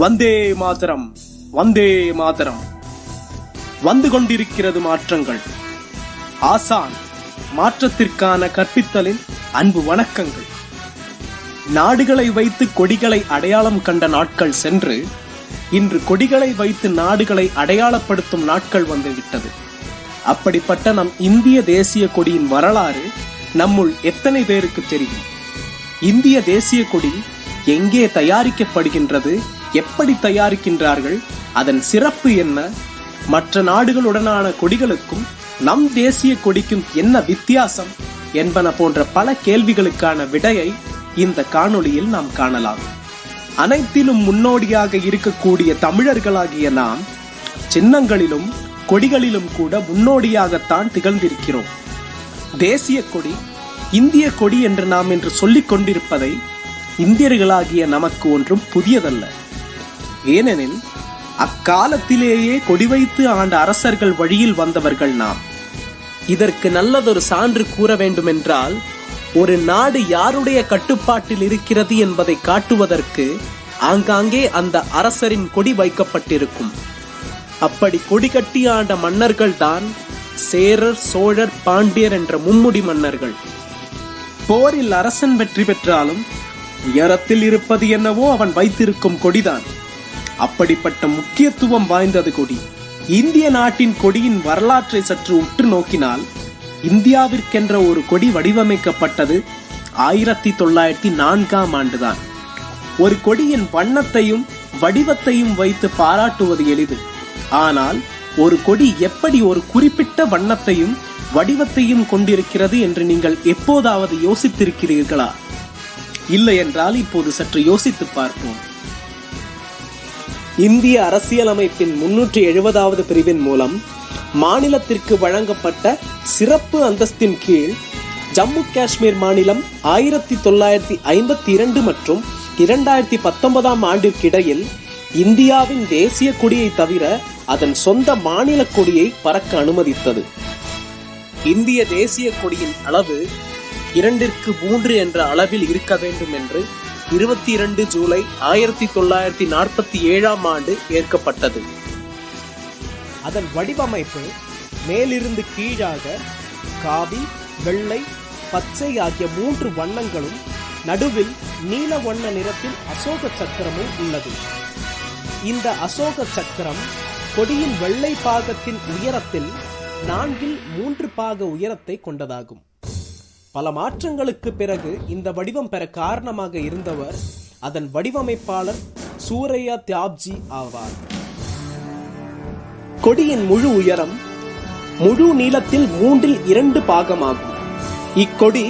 வந்தே மாதரம், வந்தே மாதரம். வந்து கொண்டிருக்கிறது மாற்றங்கள். ஆசான் மாற்றத்திற்கான கற்பித்தலின் அன்பு வணக்கங்கள். நாடுகளை வைத்து கொடிகளை அடையாளம் கண்ட நாட்கள் சென்று இன்று கொடிகளை வைத்து நாடுகளை அடையாளப்படுத்தும் நாட்கள் வந்துவிட்டது. அப்படிப்பட்ட நம் இந்திய தேசிய கொடியின் வரலாறு நம்முள் எத்தனை பேருக்கு தெரியும்? இந்திய தேசிய கொடி எங்கே தயாரிக்கப்படுகின்றது, எப்படி தயாரிக்கின்றார்கள், அதன் சிறப்பு என்ன, மற்ற நாடுகளுடனான கொடிகளுக்கும் நம் தேசிய கொடிக்கும் என்ன வித்தியாசம் என்பன போன்ற பல கேள்விகளுக்கான விடையை இந்த காணொளியில் நாம் காணலாம். அனைத்திலும் முன்னோடியாக இருக்கக்கூடிய தமிழர்களாகிய நாம் சின்னங்களிலும் கொடிகளிலும் கூட முன்னோடியாகத்தான் திகழ்ந்திருக்கிறோம். தேசிய கொடி, இந்திய கொடி என்று நாம் இன்று சொல்லிக் கொண்டிருப்பதை இந்தியர்களாகிய நமக்கு ஒன்றும் புதியதல்ல. ஏனெனில் அக்காலத்திலேயே கொடி வைத்து ஆண்ட அரசர்கள் வழியில் வந்தவர்கள் நாம். இதற்கு நல்லதொரு சான்று கூற வேண்டுமென்றால், ஒரு நாடு யாருடைய கட்டுப்பாட்டில் இருக்கிறது என்பதை காட்டுவதற்கு ஆங்காங்கே அந்த அரசரின் கொடி வைக்கப்பட்டிருக்கும். அப்படி கொடி கட்டி ஆண்ட மன்னர்கள் தான் சேரர், சோழர், பாண்டியர் என்ற மும்முடி மன்னர்கள். போரில் அரசன் வெற்றி பெற்றாலும் உயரத்தில் இருப்பது என்னவோ அவன் வைத்திருக்கும் கொடிதான். அப்படிப்பட்ட முக்கியத்துவம் வாய்ந்தது கொடி. இந்திய நாட்டின் கொடியின் வரலாற்றை சற்று உற்று நோக்கினால், இந்தியாவிற்கென்ற ஒரு கொடி வடிவமைக்கப்பட்டது 1904ஆம் ஆண்டுதான். ஒரு கொடியின் வண்ணத்தையும் வடிவத்தையும் வைத்து பாராட்டுவது எளிது. ஆனால் ஒரு கொடி எப்படி ஒரு குறிப்பிட்ட வண்ணத்தையும் வடிவத்தையும் கொண்டிருக்கிறது என்று நீங்கள் எப்போதாவது யோசித்திருக்கிறீர்களா? இல்லை என்றால் இப்போது சற்று யோசித்து பார்ப்போம். இந்திய அரசியலமைப்பின் 370வது பிரிவின் மூலம் மாநிலத்திற்கு வழங்கப்பட்ட சிறப்பு அந்தஸ்தின் கீழ் ஜம்மு காஷ்மீர் மாநிலம் 1952 மற்றும் 2019ஆம் ஆண்டிற்கிடையில் இந்தியாவின் தேசிய கொடியை தவிர அதன் சொந்த மாநில கொடியை பறக்க அனுமதித்தது. இந்திய தேசிய கொடியின் அளவு 2:3 என்ற அளவில் இருக்க வேண்டும் என்று 22 ஜூலை 1947ஆம் ஆண்டு ஏற்கப்பட்டது. அதன் வடிவமைப்பு மேலிருந்து கீழாக காவி, வெள்ளை, பச்சை ஆகிய 3 வண்ணங்களும் நடுவில் நீல வண்ண நிறத்தில் அசோக சக்கரமும் உள்ளது. இந்த அசோக சக்கரம் கொடியின் வெள்ளை பாகத்தின் உயரத்தில் 4/3 பாக உயரத்தை கொண்டதாகும். பல மாற்றங்களுக்கு பிறகு இந்த வடிவம் பெற காரணமாக இருந்தவர் அதன் வடிவமைப்பாளர் சூரையா தியாப்ஜி ஆவார். கொடியின் முழு உயரம் முழு நீளத்தில் 3/2 பாகமாகும். இக்கொடி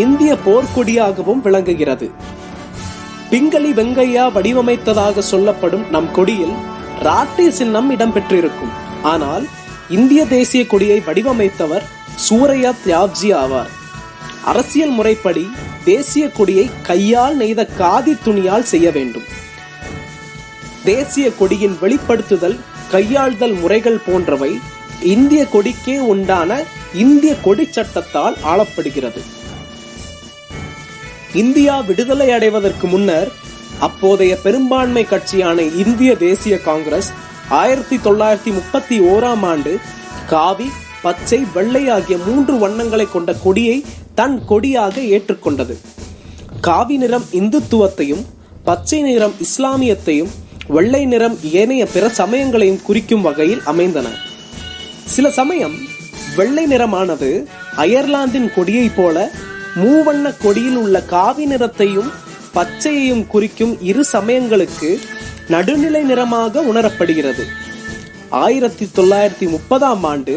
இந்திய போர்க்கொடியாகவும் விளங்குகிறது. பிங்களி வெங்கையா வடிவமைத்ததாக சொல்லப்படும் நம் கொடியில் ராட்டை சின்னம் இடம்பெற்றிருக்கும். ஆனால் இந்திய தேசிய கொடியை வடிவமைத்தவர் சூரையா தியாப்ஜி ஆவார். அரசியல் முறைப்படி தேசிய கொடியை கையால் நெய்த காதி துணியால் செய்ய வேண்டும். தேசிய கொடியின் வெளிப்படுத்துதல், கையாள்தல் முறைகள் போன்றவை இந்திய கொடிக்கே உண்டான இந்திய கொடி சட்டத்தால் ஆளப்படுகிறது. இந்தியா விடுதலை அடைவதற்கு முன்னர் அப்போதைய பெரும்பான்மை கட்சியான இந்திய தேசிய காங்கிரஸ் 1931ஆம் ஆண்டு காவி, பச்சை, வெள்ளை ஆகிய 3 வண்ணங்களை கொண்ட கொடியை தன் கொடியாக ஏற்றுக்கொண்டது. காவி நிறம் இந்துத்துவத்தையும், பச்சை நிறம் இஸ்லாமியத்தையும், வெள்ளை நிறம் ஏனைய பிற சமயங்களையும் குறிக்கும் வகையில் அமைந்தன. சில சமயம் வெள்ளை நிறமானது அயர்லாந்தின் கொடியை போல மூவண்ண கொடியில் உள்ள காவி நிறத்தையும் பச்சையையும் குறிக்கும் இரு சமயங்களுக்கு நடுநிலை நிறமாக உணரப்படுகிறது. 1930ஆம் ஆண்டு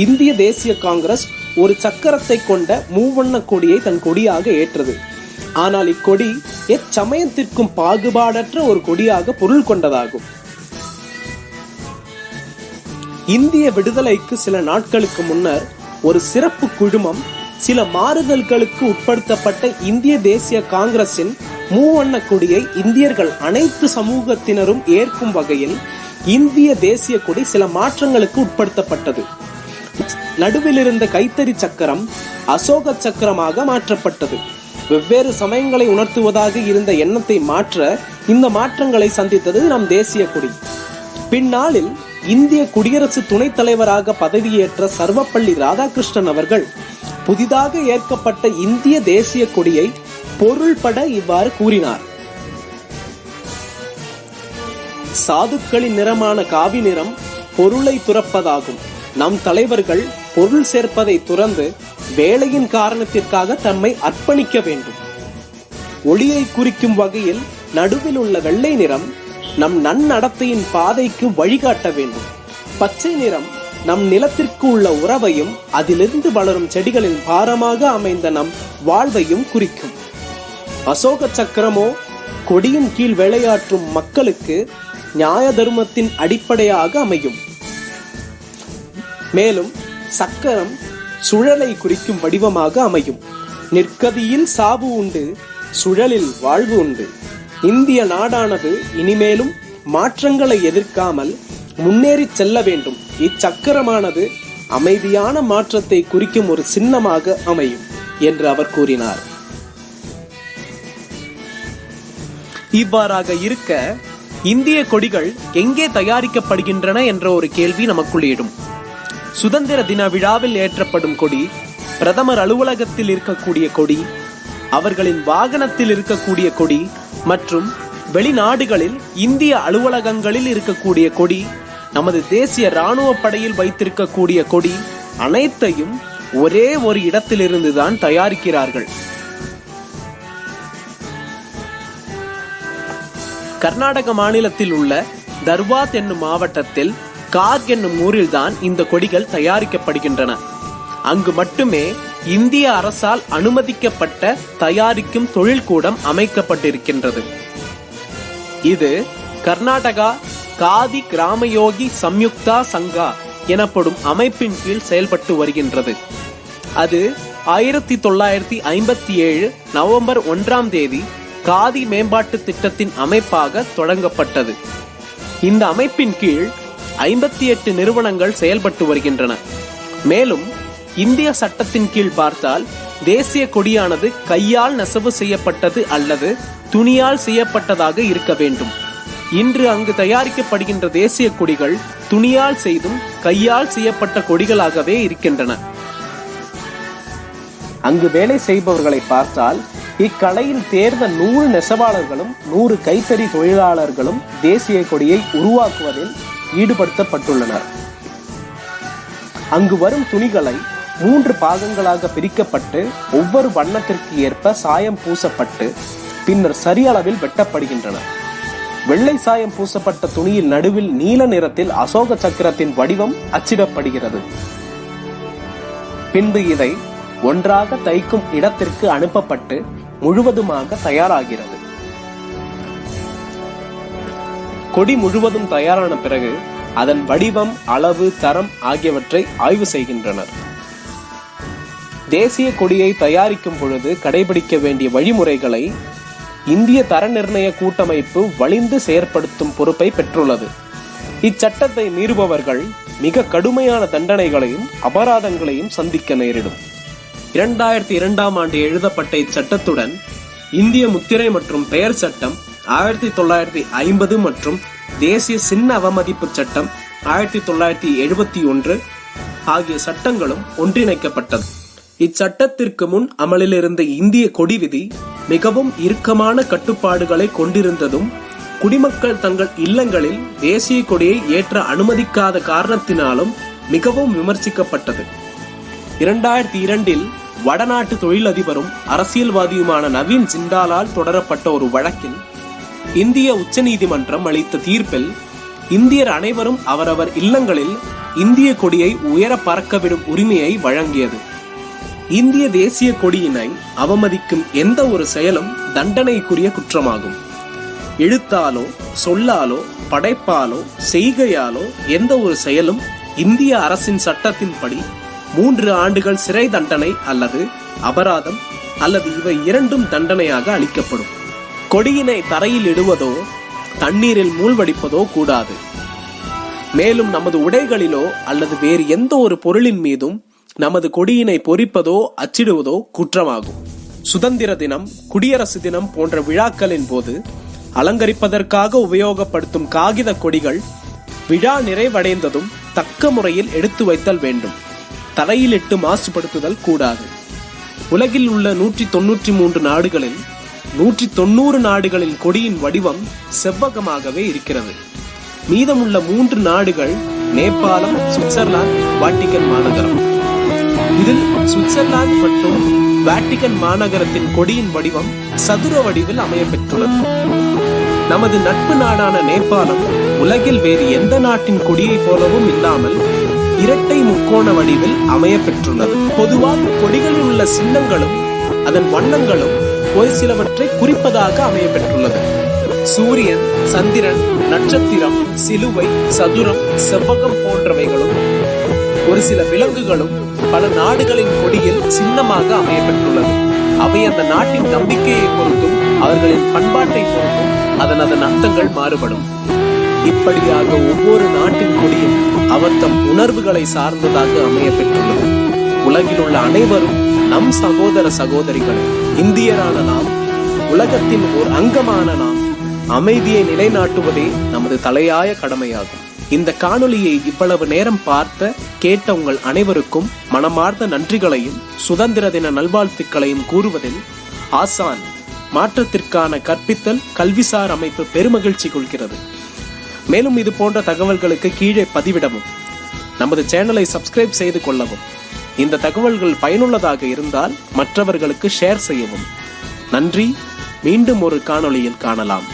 இந்திய தேசிய காங்கிரஸ் ஒரு சக்கரத்தை கொண்ட மூவண்ண கொடியை தன் கொடியாக ஏற்றது. ஆனால் இக்கொடி எச்சமயத்திற்கும் பாகுபாடற்ற ஒரு கொடியாக பொருள் கொண்டதாகும். இந்திய விடுதலைக்கு சில நாட்களுக்கு முன்னர் ஒரு சிறப்பு குழுமம் சில மாறுதல்களுக்கு உட்படுத்தப்பட்ட இந்திய தேசிய காங்கிரசின் மூவண்ண கொடியை இந்தியர்கள் அனைத்து சமூகத்தினரும் ஏற்கும் வகையில் இந்திய தேசிய கொடி சில மாற்றங்களுக்கு உட்படுத்தப்பட்டது. நடுவில் இருந்த கைத்தறி சக்கரம் அசோக சக்கரமாக மாற்றப்பட்டது. வெவ்வேறு சமயங்களை உணர்த்துவதாக இருந்த எண்ணத்தை மாற்ற இந்த மாற்றங்களை சந்தித்தது நம் தேசிய கொடி. பின்னாளில் இந்திய குடியரசு துணைத் தலைவராக பதவியேற்ற சர்வப்பள்ளி ராதாகிருஷ்ணன் அவர்கள் புதிதாக ஏற்கப்பட்ட இந்திய தேசிய கொடியை பொருள்பட இவ்வாறு கூறினார். சாதுக்களின் நிறமான காவி நிறம் பொருளை துறப்பதாகும். நம் தலைவர்கள் பொருள் சேர்ப்பதை துறந்து வேலையின் காரணத்திற்காக தம்மை அர்ப்பணிக்க வேண்டும். ஒளியை குறிக்கும் வகையில் நடுவில் உள்ள வெள்ளை நிறம் நம் நன்னடத்தையின் பாதைக்கு வழிகாட்ட வேண்டும். பச்சை நிறம் நம் நிலத்திற்கு உள்ள உறவையும் அதிலிருந்து வளரும் செடிகளின் பாரமாக அமைந்த நம் வாழ்வையும் குறிக்கும். அசோக சக்கரமோ கொடியின் கீழ் விளையாற்றும் மக்களுக்கு நியாய தர்மத்தின் அடிப்படையாக அமையும். மேலும் சக்கரம் சுழலை குறிக்கும் வடிவமாக அமையும். நிற்கதியில் சாவு உண்டு, சுழலில் வாழ்வு உண்டு. இந்திய நாடானது இனிமேலும் மாற்றங்களை எதிர்க்காமல் முன்னேறி செல்ல வேண்டும். இச்சக்கரமானது அமைதியான மாற்றத்தை குறிக்கும் ஒரு சின்னமாக அமையும் என்று அவர் கூறினார். இவ்வாறாக இருக்க இந்திய கொடிகள் எங்கே தயாரிக்கப்படுகின்றன என்ற ஒரு கேள்வி நமக்குள் எழும். சுதந்திர தின விழாவில் ஏற்றப்படும் கொடி, பிரதமர் அலுவலகத்தில் இருக்கக்கூடிய கொடி, அவர்களின் வாகனத்தில் இருக்கக்கூடிய கொடி மற்றும் வெளிநாடுகளில் இந்திய அலுவலகங்களில் இருக்கக்கூடிய கொடி, நமது தேசிய இராணுவ படையில் வைத்திருக்கக்கூடிய கொடி அனைத்தையும் ஒரே ஒரு இடத்திலிருந்துதான் தயாரிக்கிறார்கள். கர்நாடக மாநிலத்தில் உள்ள தர்வாத் என்னும் மாவட்டத்தில் கார்க் என்னும் ஊரில்தான் இந்த கொடிகள் தயாரிக்கப்படுகின்றன. அங்கு மட்டுமே இந்திய அரசால் அனுமதிக்கப்பட்ட தயாரிக்கும் தொழில்கூடம் அமைக்கப்பட்டிருக்கின்றது. இது கர்நாடகா காதி கிராமயோகி சம்யுக்தா சங்கா எனப்படும் அமைப்பின் கீழ் செயல்பட்டு வருகின்றது. அது 1957 நவம்பர் 1 காதி மேம்பாட்டு திட்டத்தின் அமைப்பாக தொடங்கப்பட்டது. இந்த அமைப்பின் கீழ் 58 நிறுவனங்கள் செயல்பட்டு வருகின்றன. மேலும் இந்திய சட்டத்தின் கீழ் பார்த்தால் தேசிய கொடியானது கையால் நெசவு செய்யப்பட்டது அல்லது துணியால் செய்யப்பட்டதாக இருக்க வேண்டும். இன்று அங்கு தயாரிக்கப்படுகின்ற தேசிய கொடிகள் துணியால் செய்தும் கையால் செய்யப்பட்ட கொடிகளாகவே இருக்கின்றன. அங்கு வேலை செய்பவர்களை பார்த்தால் இக்கலையில் தேர்ந்த 100 நெசவாளர்களும் 100 கைத்தறி தொழிலாளர்களும் தேசிய கொடியை உருவாக்குவதில் ஈடுபடுத்தப்பட்டுள்ளனர். அங்கு வரும் துணிகளை 3 பாகங்களாக பிரிக்கப்பட்டு ஒவ்வொரு வண்ணத்திற்கு ஏற்ப சாயம் பூசப்பட்டு பின்னர் சரியளவில் வெட்டப்படுகின்றன. வெள்ளை சாயம் பூசப்பட்ட துணியில் நடுவில் நீல நிறத்தில் அசோக சக்கரத்தின் வடிவம் அச்சிடப்படுகிறது. பின்பு இதை ஒன்றாக தைக்கும் இடத்திற்கு அனுப்பப்பட்டு முழுவதுமாக தயாராகிறது. கொடி முழுவதும் தயாரான பிறகு அதன் வடிவம், அளவு, தரம் ஆகியவற்றை ஆய்வு செய்கின்றனர். தேசிய கொடியை தயாரிக்கும் பொழுது கடைபிடிக்க வேண்டிய வழிமுறைகளை இந்திய தர நிர்ணய கூட்டமைப்பு வலிந்து செயற்படுத்தும் பொறுப்பை பெற்றுள்ளது. இச்சட்டத்தை மீறுபவர்கள் மிக கடுமையான தண்டனைகளையும் அபராதங்களையும் சந்திக்க நேரிடும். 2002 எழுதப்பட்ட இச்சட்டத்துடன் இந்திய முத்திரை மற்றும் பெயர் சட்டம் 1950 மற்றும் தேசிய சின்ன அவமதிப்பு சட்டம் 1971 ஆகிய சட்டங்களும் ஒன்றிணைக்கப்பட்டது. இச்சட்டத்திற்கு முன் அமலில் இருந்த இந்திய கொடி விதி மிகவும் இறுக்கமான கட்டுப்பாடுகளை கொண்டிருந்ததும் குடிமக்கள் தங்கள் இல்லங்களில் தேசிய கொடியை ஏற்ற அனுமதிக்காத காரணத்தினாலும் மிகவும் விமர்சிக்கப்பட்டது. 2002 வடநாட்டு தொழிலதிபரும் அரசியல்வாதியுமான நவீன் ஜிண்டாலால் தொடரப்பட்ட ஒரு வழக்கில் இந்திய உச்சநீதிமன்றம் அளித்த தீர்ப்பில் இந்தியர் அனைவரும் அவரவர் இல்லங்களில் இந்திய கொடியை உயர பறக்கவிடும் உரிமையை வழங்கியது. இந்திய தேசிய கொடியினை அவமதிக்கும் எந்த ஒரு செயலும் தண்டனைக்குரிய குற்றமாகும். எழுத்தாலோ சொல்லாலோ படைப்பாலோ செய்கையாலோ எந்த ஒரு செயலும் இந்திய அரசின் சட்டத்தின்படி 3 ஆண்டுகள் சிறை தண்டனை அல்லது அபராதம் அல்லது இவை இரண்டும் தண்டனையாக அளிக்கப்படும். கொடியினை தரையில் இடுவதோ தண்ணீரில் மூழ்கடிப்பதோ கூடாது. மேலும் நமது உடைகளிலோ அல்லது வேறு எந்த ஒரு பொருளின் மீதும் நமது கொடியினை பொறிப்பதோ அச்சிடுவதோ குற்றமாகும். சுதந்திர தினம், குடியரசு தினம் போன்ற விழாக்களின் போது அலங்கரிப்பதற்காக உபயோகப்படுத்தும் காகித கொடிகள் விழா நிறைவடைந்ததும் தக்க முறையில் எடுத்து வைத்தல் வேண்டும். தரையிலிட்டு மாசுபடுத்துதல் கூடாது. உலகில் உள்ள 193 நாடுகளில் 190 நாடுகளின் கொடியின் வடிவம் செவ்வகமாகவே இருக்கிறது. மீதமுள்ள 3 நாடுகள் நேபாளம், சுவிட்சர்லாந்து, வாட்டிகன் மாநகரம். இதில் சுவிட்சர்லாந்து மற்றும் வாட்டிகன் மாநகரத்தின் கொடியின் வடிவம் சதுர வடிவில் அமையப்பெற்றுள்ளது. நமது நட்பு நாடான நேபாளம் உலகில் வேறு எந்த நாட்டின் கொடியை போலவும் இல்லாமல் இரட்டை முக்கோண வடிவில் அமையப்பெற்றுள்ளது. பொதுவாக கொடிகளில் உள்ள சின்னங்களும் அதன் வண்ணங்களும் ஒரு சிலவற்றை குறிப்பதாக அமையப்பெற்றுள்ளது. சூரியன், சந்திரன், நட்சத்திரம், சிலுவை, சதுரம், செவ்வகம் போன்றவைகளும் ஒரு சில விலங்குகளும் பல நாடுகளின் கொடியில் சின்னமாக அமையப்பெற்றுள்ளது. அவை அந்த நாட்டின் நம்பிக்கையை பொறுத்தும் அவர்களின் பண்பாட்டை பொறுத்தும் அதன் அர்த்தங்கள் மாறுபடும். இப்படியாக ஒவ்வொரு நாட்டின் கொடியும் அவர் தம் உணர்வுகளை சார்ந்ததாக அமையப்பெற்றுள்ளது. உலகில் உள்ள அனைவரும் நம் சகோதர சகோதரிகள். இந்தியரான நாம், உலகத்தின் ஒரு அங்கமான நாம், அமைதியை நிலைநாட்டுவதே நமது தலையாய கடமையாகும். இந்த காணொளியை இவ்வளவு நேரம் பார்த்த கேட்ட உங்கள் அனைவருக்கும் மனமார்ந்த நன்றிகளையும் சுதந்திர தின நல்வாழ்த்துக்களையும் கூறுவதில் ஆசான் மாற்றத்திற்கான கற்பித்தல் கல்விசார் அமைப்பு பெருமகிழ்ச்சி கொள்கிறது. மேலும் இது போன்ற தகவல்களுக்கு கீழே பதிவிடவும், நமது சேனலை சப்ஸ்கிரைப் செய்து கொள்ளவும், இந்த தகவல்கள் பயனுள்ளதாக இருந்தால் மற்றவர்களுக்கு ஷேர் செய்யவும். நன்றி. மீண்டும் ஒரு காணொளியில் காணலாம்.